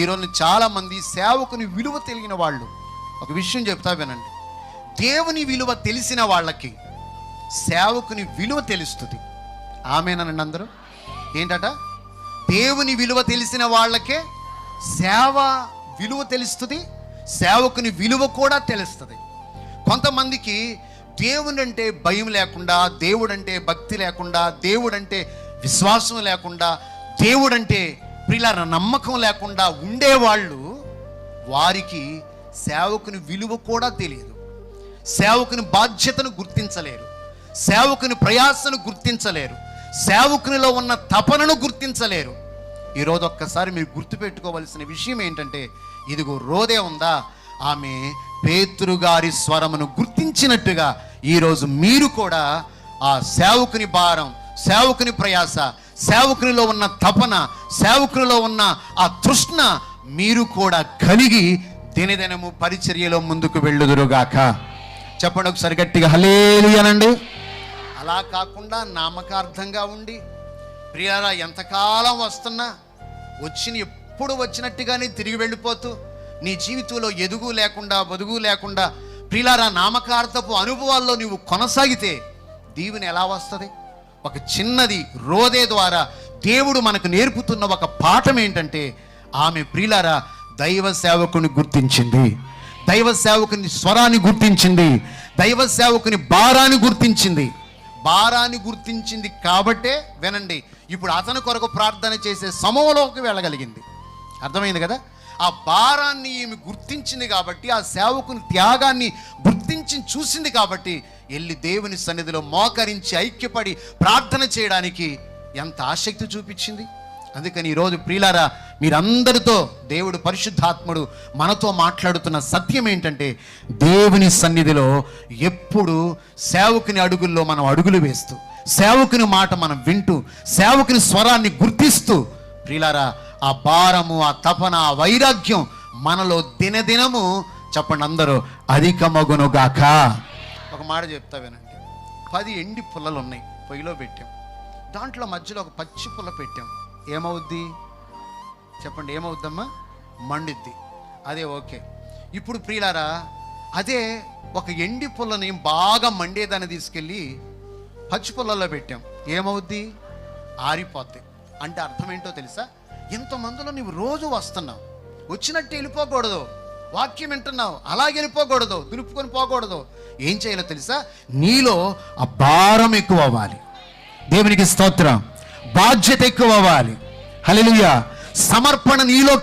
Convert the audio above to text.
ఈరోజు చాలామంది సేవకుని విలువ తెలియని వాళ్ళు. ఒక విషయం చెప్తా వినండి, దేవుని విలువ తెలిసిన వాళ్ళకి సేవకుని విలువ తెలుస్తుంది. ఆమేనండి అందరూ. ఏంటట? దేవుని విలువ తెలిసిన వాళ్ళకే సేవ విలువ తెలుస్తుంది, సేవకుని విలువ కూడా తెలుస్తుంది. కొంతమందికి దేవుడు అంటే భయం లేకుండా, దేవుడంటే భక్తి లేకుండా, దేవుడంటే విశ్వాసం లేకుండా, దేవుడంటే ప్రియులార నమ్మకం లేకుండా ఉండేవాళ్ళు, వారికి సేవకుని విలువ కూడా తెలియదు, సేవకుని బాధ్యతను గుర్తించలేరు, సేవకుని ప్రయాసను గుర్తించలేరు, సేవకునిలో ఉన్న తపనను గుర్తించలేరు. ఈరోజు ఒక్కసారి మీరు గుర్తుపెట్టుకోవలసిన విషయం ఏంటంటే, ఇదిగో రోదే ఉందా, ఆమె పేతురు గారి స్వరమును గుర్తించినట్టుగా ఈరోజు మీరు కూడా ఆ సేవకుని భారం, సేవకుని ప్రయాస, సేవకునిలో ఉన్న తపన, సేవకునిలో ఉన్న ఆ తృష్ణ మీరు కూడా కలిగి దినదినము పరిచర్యలో ముందుకు వెళ్ళుదురుగాక. చెప్పండి ఒకసారి గట్టిగా హల్లెలూయా అనండి. అలా కాకుండా నామకార్థంగా ఉండి ప్రియారా ఎంతకాలం వస్తున్నా ఎప్పుడు వచ్చినట్టుగానే తిరిగి వెళ్ళిపోతూ నీ జీవితంలో ఎదుగు లేకుండా బదుగు లేకుండా ప్రియులారా నామకార్థపు అనుభవాల్లో నువ్వు కొనసాగితే దీవెన ఎలా వస్తుంది? ఒక చిన్నది రోదే ద్వారా దేవుడు మనకు నేర్పుతున్న ఒక పాఠం ఏంటంటే, ఆమె ప్రియులారా దైవ సేవకుని గుర్తించింది, దైవ సేవకుని స్వరాన్ని గుర్తించింది, దైవ సేవకుని భారాన్ని గుర్తించింది. భారాన్ని గుర్తించింది కాబట్టే వినండి, ఇప్పుడు అతని కొరకు ప్రార్థన చేసే సమూహంలోకి వెళ్ళగలిగింది. అర్థమైంది కదా? ఆ భారాన్ని ఈమె గుర్తించింది కాబట్టి, ఆ సేవకుని త్యాగాన్ని గుర్తించి చూసింది కాబట్టి వెళ్ళి దేవుని సన్నిధిలో మోకరించి ఐక్యపడి ప్రార్థన చేయడానికి ఎంత ఆసక్తి చూపించింది. అందుకని ఈరోజు ప్రియులారా మీరందరితో దేవుడు పరిశుద్ధాత్ముడు మనతో మాట్లాడుతున్న సత్యం ఏంటంటే, దేవుని సన్నిధిలో ఎప్పుడు సేవకుని అడుగుల్లో మనం అడుగులు వేస్తూ, సేవకుని మాట మనం వింటూ, సేవకుని స్వరాన్ని గుర్తిస్తూ ప్రియులారా ఆ భారము, ఆ తపన, ఆ వైరాగ్యం మనలో దినదినము చెప్పండి అందరూ అధికమగునుగాక. ఒక మాట చెప్తా వినండి, 10 ఎండి పుల్లలు ఉన్నాయి, పొయ్యిలో పెట్టాం, దాంట్లో మధ్యలో ఒక పచ్చి పుల్ల పెట్టాం, ఏమవుద్ది చెప్పండి? ఏమవుద్దమ్మా? మండిద్ది. అదే ఓకే. ఇప్పుడు ప్రియులారా అదే ఒక ఎండి పుల్లని బాగా మండేదాన్ని తీసుకెళ్ళి పచ్చి పుల్లలో పెట్టాం, ఏమవుద్ది? ఆరిపోద్ది. అంటే అర్థం ఏంటో తెలుసా? ఎంతమందిలో నువ్వు రోజు వస్తున్నావు, వచ్చినట్టు వెళ్ళిపోకూడదు, వాక్యం వింటున్నావు అలాగే వెళ్ళిపోకూడదు, దులుపుకొని పోకూడదు. ఏం చేయాలో తెలుసా? నీలో ఆ భారం ఎక్కువ అవ్వాలి. దేవునికి స్తోత్రం. బాధ్యత ఎక్కువ అవ్వాలి. హల్లెలూయా. సమర్పణ నీలో